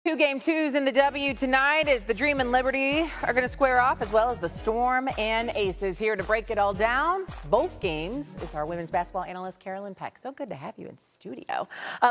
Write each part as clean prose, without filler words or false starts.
Two game twos in the W tonight as the Dream and Liberty are going to square off, as well as the Storm and Aces. Here to break it all down, both games, is our women's basketball analyst, Carolyn Peck. So good to have you in studio.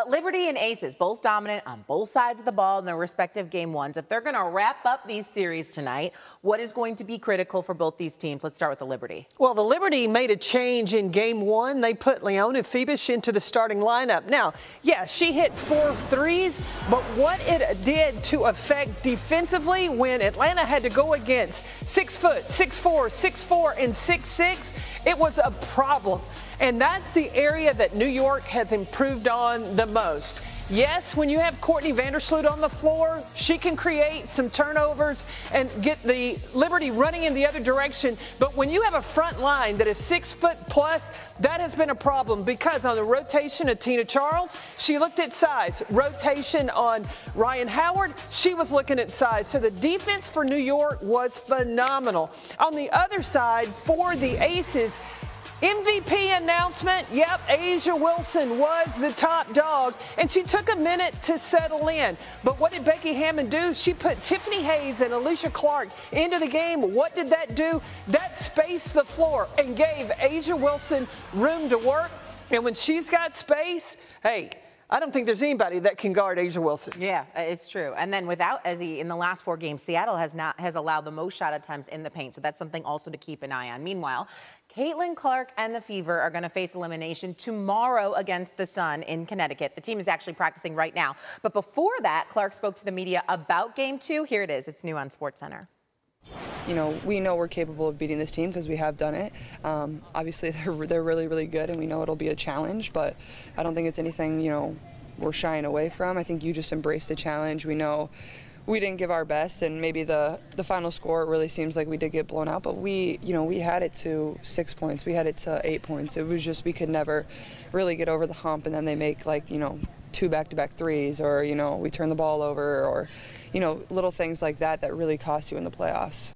Liberty and Aces, both dominant on both sides of the ball in their respective game ones. If they're going to wrap up these series tonight, what is going to be critical for both these teams? Let's start with the Liberty. Well, the Liberty made a change in game one. They put Leona Phoebus into the starting lineup. Now, yeah, she hit 4 threes, but what it did to affect defensively when Atlanta had to go against 6 foot, 6'4", 6'4", and 6'6", it was a problem. And that's the area that New York has improved on the most. Yes, when you have Courtney Vandersloot on the floor, she can create some turnovers and get the Liberty running in the other direction. But when you have a front line that is 6 foot plus, that has been a problem because on the rotation of Tina Charles, she looked at size. Rotation on Ryan Howard, she was looking at size. So the defense for New York was phenomenal. On the other side, for the Aces, MVP announcement, yep, Asia Wilson was the top dog, and she took a minute to settle in. But what did Becky Hammond do? She put Tiffany Hayes and Alicia Clark into the game. What did that do? That spaced the floor and gave Asia Wilson room to work. And when she's got space, hey, I don't think there's anybody that can guard Asia Wilson. Yeah, it's true. And then without Ezzy in the last 4 games, Seattle has allowed the most shot attempts in the paint. So that's something also to keep an eye on. Meanwhile, Caitlin Clark and the Fever are going to face elimination tomorrow against the Sun in Connecticut. The team is actually practicing right now. But before that, Clark spoke to the media about Game 2. Here it is. It's new on SportsCenter. You know, we know we're capable of beating this team because we have done it. Obviously, they're really, really good, and we know it'll be a challenge, but I don't think it's anything, you know, we're shying away from. I think you just embrace the challenge. We know we didn't give our best, and maybe the final score, it really seems like we did get blown out, but we had it to 6 points. We had it to 8 points. It was just we could never really get over the hump, and then they make, like, you know, 2 back-to-back threes, or, you know, we turn the ball over, or, you know, little things like that that really cost you in the playoffs.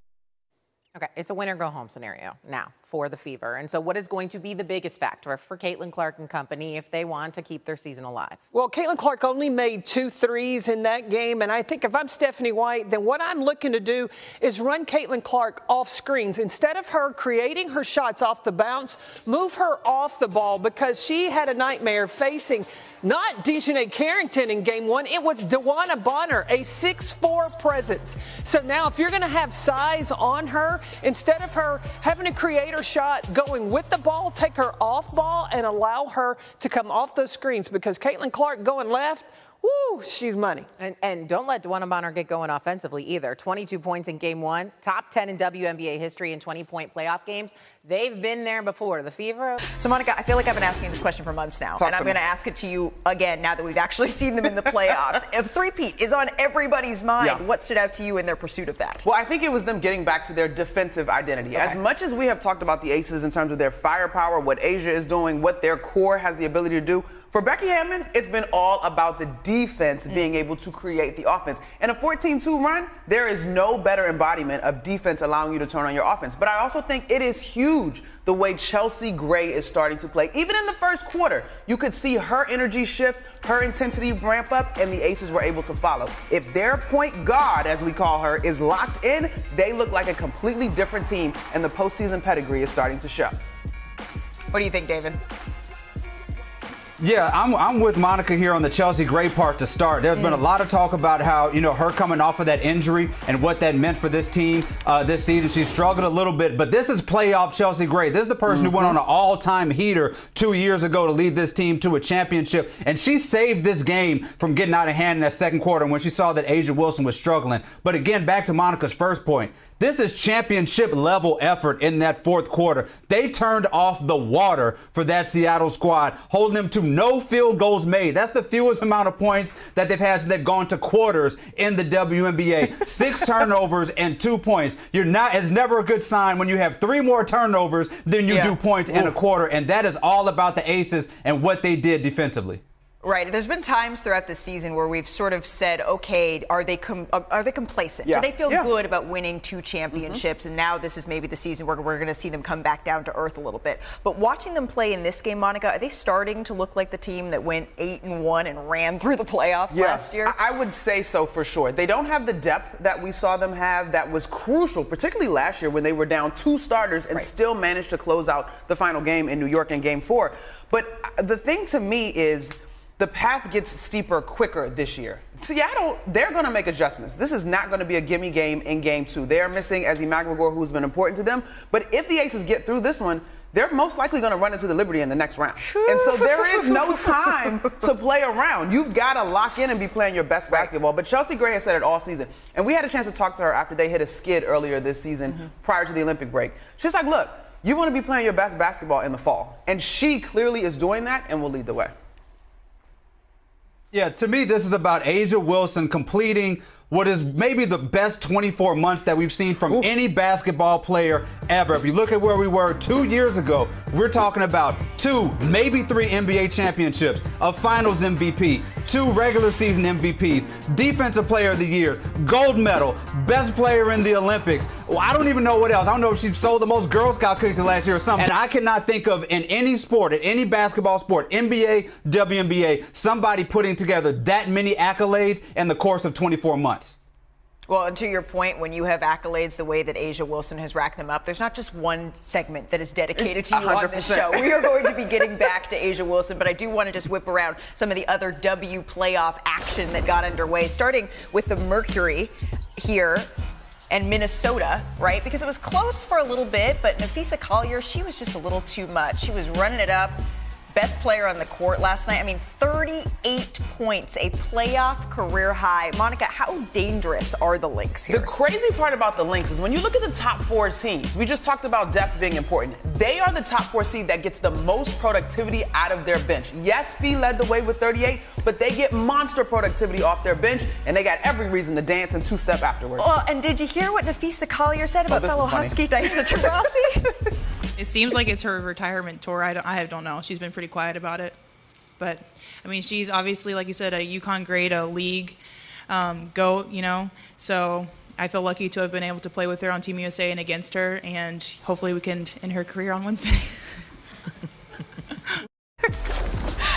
Okay, it's a win-or-go-home scenario now for the Fever. And so what is going to be the biggest factor for Caitlin Clark and company if they want to keep their season alive? Well, Caitlin Clark only made 2 threes in that game, and I think if I'm Stephanie White, then what I'm looking to do is run Caitlin Clark off screens. Instead of her creating her shots off the bounce, move her off the ball, because she had a nightmare facing not Dejanay Carrington in game 1, it was DeWanna Bonner, a 6'4" presence. So now if you're going to have size on her, instead of her having to create her shot going with the ball, take her off ball and allow her to come off those screens, because Caitlin Clark going left, woo, she's money. And don't let DeWanna Bonner get going offensively either. 22 points in game 1, top 10 in WNBA history in 20-point playoff games. They've been there before. The Fever. So, Monica, I feel like I've been asking this question for months now, and I'm going to ask it to you again now that we've actually seen them in the playoffs. If three-peat is on everybody's mind, what stood out to you in their pursuit of that? Well, I think it was them getting back to their defensive identity. Okay. As much as we have talked about the Aces in terms of their firepower, what Asia is doing, what their core has the ability to do, for Becky Hammond, it's been all about the defense being able to create the offense. In a 14-2 run, there is no better embodiment of defense allowing you to turn on your offense. But I also think it is huge the way Chelsea Gray is starting to play. Even in the first quarter, you could see her energy shift, her intensity ramp up, and the Aces were able to follow. If their point guard, as we call her, is locked in, they look like a completely different team, and the postseason pedigree is starting to show. What do you think, David? Yeah, I'm with Monica here on the Chelsea Gray part to start. There's been a lot of talk about how, you know, her coming off of that injury and what that meant for this team this season. She struggled a little bit, but this is playoff Chelsea Gray. This is the person who went on an all-time heater 2 years ago to lead this team to a championship, and she saved this game from getting out of hand in that second quarter when she saw that Asia Wilson was struggling. But again, back to Monica's first point. This is championship level effort in that fourth quarter. They turned off the water for that Seattle squad, holding them to no field goals made. That's the fewest amount of points that they've had since they've gone to quarters in the WNBA. 6 turnovers and 2 points. It's never a good sign when you have 3 more turnovers than you do points in a quarter, and that is all about the Aces and what they did defensively. Right. There's been times throughout the season where we've sort of said, okay, are they complacent? Yeah. Do they feel Yeah. good about winning 2 championships? And now this is maybe the season where we're going to see them come back down to earth a little bit. But watching them play in this game, Monica, are they starting to look like the team that went 8-1 and ran through the playoffs last year? I would say so for sure. They don't have the depth that we saw them have that was crucial, particularly last year when they were down 2 starters and still managed to close out the final game in New York in Game 4. But the thing to me is, the path gets steeper quicker this year. Seattle, they're going to make adjustments. This is not going to be a gimme game in Game 2. They are missing Ezzie McGregor, who's been important to them. But if the Aces get through this one, they're most likely going to run into the Liberty in the next round. And so there is no time to play around. You've got to lock in and be playing your best basketball. But Chelsea Gray has said it all season. And we had a chance to talk to her after they hit a skid earlier this season prior to the Olympic break. She's like, look, you want to be playing your best basketball in the fall. And she clearly is doing that and will lead the way. Yeah, to me, this is about A'ja Wilson completing what is maybe the best 24 months that we've seen from any basketball player ever. If you look at where we were 2 years ago, we're talking about 2, maybe 3 NBA championships, a finals MVP, 2 regular season MVPs, defensive player of the year, gold medal, best player in the Olympics. Well, I don't even know what else. I don't know if she sold the most Girl Scout cookies last year or something. And I cannot think of in any sport, in any basketball sport, NBA, WNBA, somebody putting together that many accolades in the course of 24 months. Well, and to your point, when you have accolades the way that A'ja Wilson has racked them up, there's not just one segment that is dedicated to you 100%. On this show. We are going to be getting back to A'ja Wilson, but I do want to just whip around some of the other W playoff action that got underway, starting with the Mercury here and Minnesota, right? Because it was close for a little bit, but Nafisa Collier, she was just a little too much. She was running it up. Best player on the court last night. I mean, 38 points, a playoff career high. Monica, how dangerous are the Lynx here? The crazy part about the Lynx is when you look at the top 4 teams, we just talked about depth being important. They are the top 4 seed that gets the most productivity out of their bench. Yes, Fee led the way with 38, but they get monster productivity off their bench, and they got every reason to dance and 2-step afterwards. Well, and did you hear what Nafisa Collier said about fellow Husky Diana Taurasi? It seems like it's her retirement tour. I don't know. She's been pretty quiet about it. But, I mean, she's obviously, like you said, a UConn grade, a league GOAT, you know. So I feel lucky to have been able to play with her on Team USA and against her. And hopefully we can end her career on Wednesday.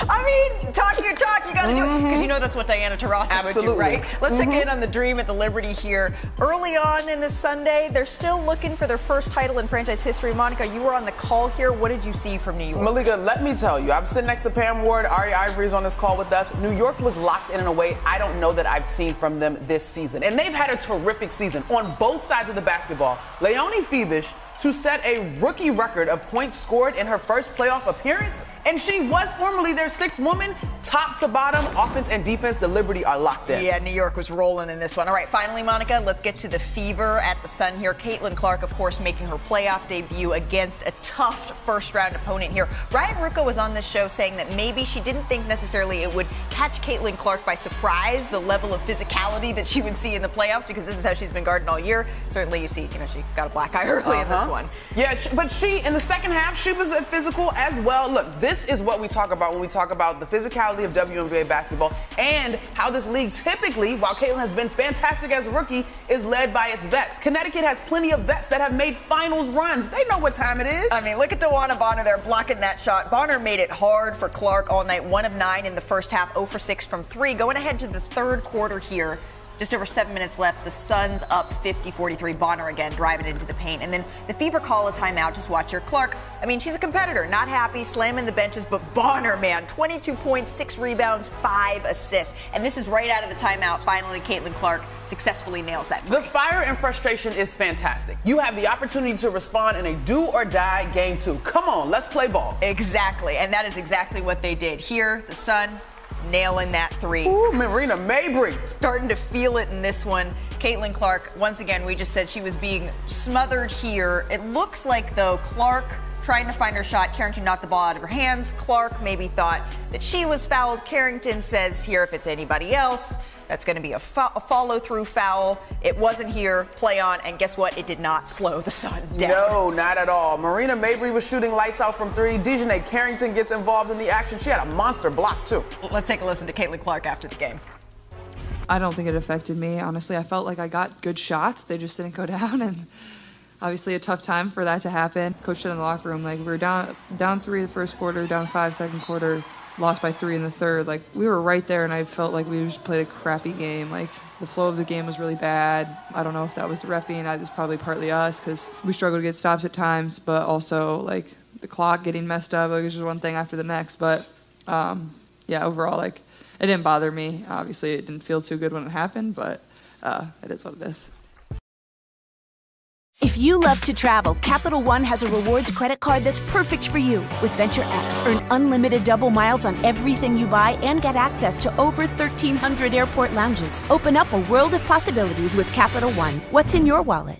I mean, talk your talk, you gotta do it. Because you know that's what Diana Taurasi would do, right? Let's check in on the Dream at the Liberty here. Early on in this Sunday, they're still looking for their first title in franchise history. Monica, you were on the call here. What did you see from New York? Malika, let me tell you, I'm sitting next to Pam Ward. Ari Ivory's on this call with us. New York was locked in a way I don't know that I've seen from them this season. And they've had a terrific season on both sides of the basketball. Leonie Febish to set a rookie record of points scored in her first playoff appearance. And she was formerly their 6th woman. Top to bottom, offense and defense, the Liberty are locked in. Yeah, New York was rolling in this one. All right, finally, Monica, let's get to the fever at the Sun here. Caitlin Clark, of course, making her playoff debut against a tough first-round opponent here. Ryan Rucco was on this show saying that maybe she didn't think necessarily it would catch Caitlin Clark by surprise, the level of physicality that she would see in the playoffs, because this is how she's been guarding all year. Certainly, you see, she got a black eye early in this one. Yeah, but she, in the second half, she was physical as well. Look, this is what we talk about when we talk about the physicality of WNBA basketball and how this league typically, while Caitlin has been fantastic as a rookie, is led by its vets. Connecticut has plenty of vets that have made finals runs. They know what time it is. I mean, look at DeWanna Bonner there blocking that shot. Bonner made it hard for Clark all night. 1 of 9 in the first half, 0 for 6 from 3. Going ahead to the third quarter here. Just over 7 minutes left. The Suns up 50-43. Bonner again driving into the paint. And then the Fever call a timeout. Just watch her. Clark, I mean, she's a competitor. Not happy, slamming the benches. But Bonner, man, 22 points, 6 rebounds, 5 assists. And this is right out of the timeout. Finally, Caitlin Clark successfully nails that. The fire and frustration is fantastic. You have the opportunity to respond in a do-or-die game 2. Come on, let's play ball. Exactly. And that is exactly what they did. Here, the Sun nailing that 3. Ooh, Marina Mabry. Starting to feel it in this one. Caitlin Clark, once again, we just said she was being smothered here. It looks like, though, Clark trying to find her shot. Carrington knocked the ball out of her hands. Clark maybe thought that she was fouled. Carrington says here, if it's anybody else, That's going to be a follow-through foul. It wasn't here. Play on. And guess what? It did not slow the Sun down. No, not at all. Marina Mabry was shooting lights out from three. Dejanay Carrington gets involved in the action. She had a monster block, too. Let's take a listen to Caitlin Clark after the game. I don't think it affected me. Honestly, I felt like I got good shots. They just didn't go down, and obviously a tough time for that to happen. Coach said in the locker room, like, we were down 3 the first quarter, down 5 second quarter, lost by 3 in the third. Like, we were right there, and I felt like we just played a crappy game. Like, the flow of the game was really bad. I don't know if that was the refereeing. It was probably partly us because we struggled to get stops at times, but also, like, the clock getting messed up. Like, it was just one thing after the next. But, yeah, overall, like, it didn't bother me. Obviously, it didn't feel too good when it happened, but it is what it is. If you love to travel, Capital One has a rewards credit card that's perfect for you. With Venture X, earn unlimited double miles on everything you buy and get access to over 1,300 airport lounges. Open up a world of possibilities with Capital One. What's in your wallet?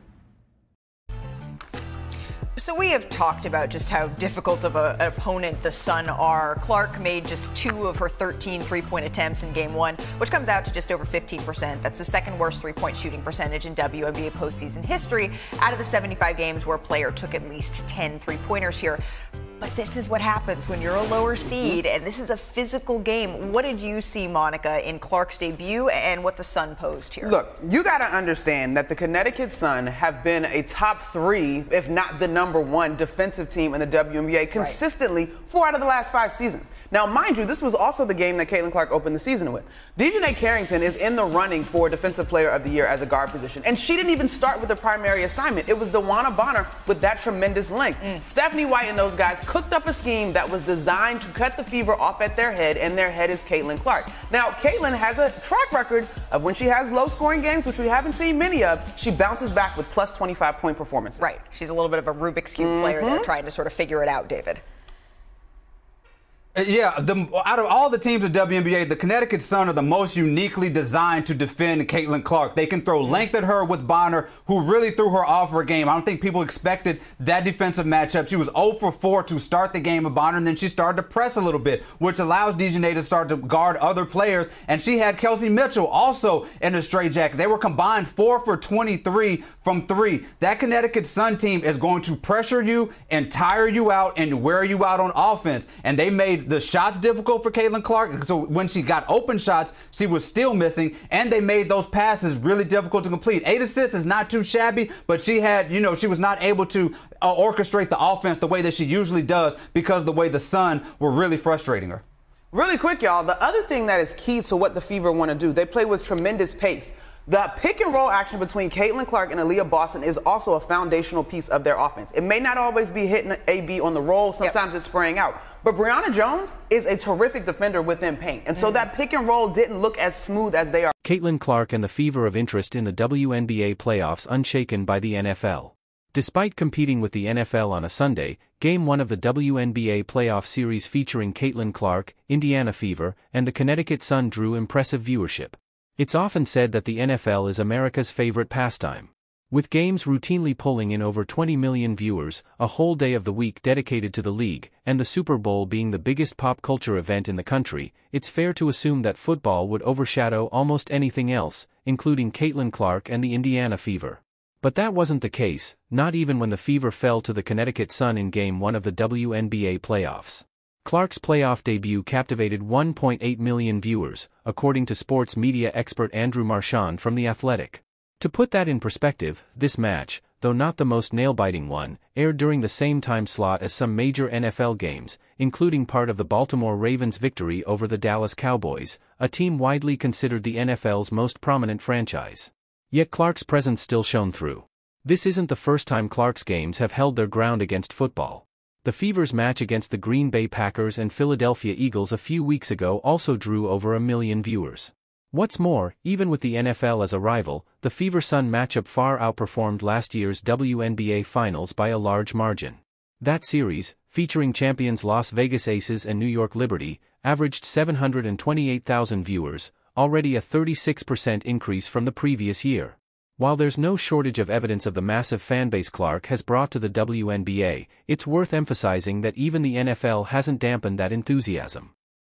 So we have talked about just how difficult of an opponent the Sun are. Clark made just 2 of her 13 three-point attempts in Game 1, which comes out to just over 15%. That's the second worst three-point shooting percentage in WNBA postseason history out of the 75 games where a player took at least 10 three-pointers here. But this is what happens when you're a lower seed, and this is a physical game. What did you see, Monica, in Clark's debut and what the Sun posed here? Look, you got to understand that the Connecticut Sun have been a top 3, if not the #1 defensive team in the WNBA consistently 4 out of the last 5 seasons. Now, mind you, this was also the game that Caitlin Clark opened the season with. Dejanay Carrington is in the running for Defensive Player of the Year as a guard position, and she didn't even start with the primary assignment. It was DeWanna Bonner with that tremendous length. Stephanie White and those guys cooked up a scheme that was designed to cut the fever off at their head, and their head is Caitlin Clark. Now, Caitlin has a track record of when she has low-scoring games, which we haven't seen many of, she bounces back with plus 25-point performances. Right. She's a little bit of a Rubik's Cube player there, trying to sort of figure it out, David. Yeah, out of all the teams in WNBA, the Connecticut Sun are the most uniquely designed to defend Caitlin Clark. They can throw length at her with Bonner, who really threw her off her game. I don't think people expected that defensive matchup. She was 0 for 4 to start the game with Bonner, and then she started to press a little bit, which allows Dejanay to start to guard other players. And she had Kelsey Mitchell also in a straitjacket. They were combined 4 for 23 from 3. That Connecticut Sun team is going to pressure you and tire you out and wear you out on offense. And they made the shots difficult for Caitlin Clark. So when she got open shots, she was still missing, and they made those passes really difficult to complete. 8 assists is not too shabby, but she had, she was not able to orchestrate the offense the way that she usually does because of the way the Sun were really frustrating her. Really quick, y'all, the other thing that is key to what the Fever want to do, they play with tremendous pace. The pick and roll action between Caitlin Clark and Aaliyah Boston is also a foundational piece of their offense. It may not always be hitting AB on the roll. Sometimes it's spraying out. But Brianna Jones is a terrific defender within paint. And so that pick and roll didn't look as smooth as they are. Caitlin Clark and the fever of interest in the WNBA playoffs unshaken by the NFL. Despite competing with the NFL on a Sunday, Game 1 of the WNBA playoff series featuring Caitlin Clark, Indiana Fever, and the Connecticut Sun drew impressive viewership. It's often said that the NFL is America's favorite pastime. With games routinely pulling in over 20 million viewers, a whole day of the week dedicated to the league, and the Super Bowl being the biggest pop culture event in the country, it's fair to assume that football would overshadow almost anything else, including Caitlin Clark and the Indiana Fever. But that wasn't the case, not even when the Fever fell to the Connecticut Sun in Game 1 of the WNBA playoffs. Clark's playoff debut captivated 1.8 million viewers, according to sports media expert Andrew Marchand from The Athletic. To put that in perspective, this match, though not the most nail-biting one, aired during the same time slot as some major NFL games, including part of the Baltimore Ravens' victory over the Dallas Cowboys, a team widely considered the NFL's most prominent franchise. Yet Clark's presence still shone through. This isn't the first time Clark's games have held their ground against football. The Fever's match against the Green Bay Packers and Philadelphia Eagles a few weeks ago also drew over 1 million viewers. What's more, even with the NFL as a rival, the Fever-Sun matchup far outperformed last year's WNBA Finals by a large margin. That series, featuring champions Las Vegas Aces and New York Liberty, averaged 728,000 viewers, already a 36% increase from the previous year. While there's no shortage of evidence of the massive fanbase Clark has brought to the WNBA, it's worth emphasizing that even the NFL hasn't dampened that enthusiasm.